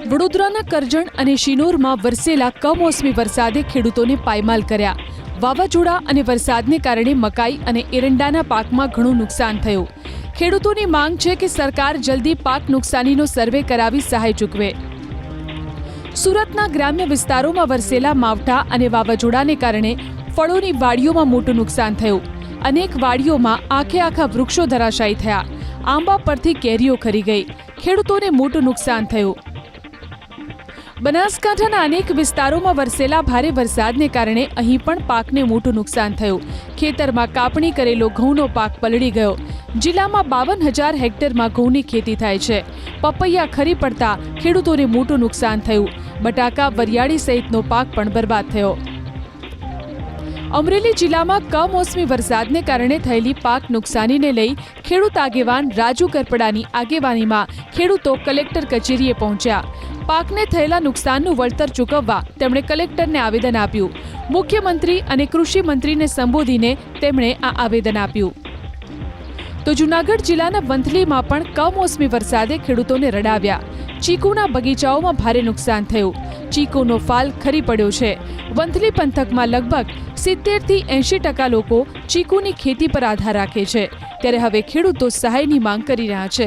વડોદરાના કરજણ અને શિનોરમાં વરસેલા કમોસમી વરસાદે ખેડૂતોને પાયમાલ કર્યા। વાવાઝોડા અને વરસાદને કારણે મકાઈ અને એરંડાના પાકમાં ઘણું નુકસાન થયું। ખેડૂતોની માંગ છે કે સરકાર જલ્દી પાક નુકસાનીનો સર્વે કરાવી સહાય ચૂકવે। સુરતના ગ્રામ્ય વિસ્તારોમાં વરસેલા માવઠા અને વાવાઝોડાને કારણે ફળોની વાડીઓમાં મોટું નુકસાન થયું। અનેક વાડીઓમાં આખા વૃક્ષો ધરાશાયી થયા। આંબા પરથી કેરીઓ ખરી ગઈ। ખેડૂતોને મોટું નુકસાન થયું। બનાસકાંઠાના અનેક વિસ્તારોમાં વરસેલા ભારે વરસાદને કારણે અહીં પણ પાકને મોટું નુકસાન થયું। ખેતરમાં કાપણી કરેલો ઘઉંનો પાક પલળી ગયો। જિલ્લામાં 52,000 હેક્ટરમાં ઘઉંની ખેતી થાય છે। પપૈયા ખરી પડતા ખેડૂતોને મોટું નુકસાન થયું। બટાકા, વરિયાળી સહિતનો પાક પણ બરબાદ થયો। અમરેલી જિલ્લામાં કમોસમી વરસાદને કારણે થયેલી પાક નુકસાનીને લઈ ખેડૂત આગેવાન રાજુ કરપડાની આગેવાનીમાં ખેડૂતો કલેક્ટર કચેરીએ પહોંચ્યા। પાકને થયેલા નુકસાનનું વળતર ચૂકવવા તેમણે કલેક્ટરને આવેદન આપ્યું। મુખ્યમંત્રી અને કૃષિ મંત્રીને સંબોધીને તેમણે આ આવેદન આપ્યું। તો જૂનાગઢ જિલ્લાના વંથલીમાં પણ કમોસમી વરસાદે ખેડૂતોને રડાવ્યા। ચીકુના બગીચાઓમાં ભારે નુકસાન થયું। ચીકુનો ફાલ ખરી પડ્યો છે। વંથલી પંથકમાં લગભગ 70 થી 80% લોકો ચીકુની ખેતી પર આધાર રાખે છે। ત્યારે હવે ખેડૂતો સહાયની માંગ કરી રહ્યા છે।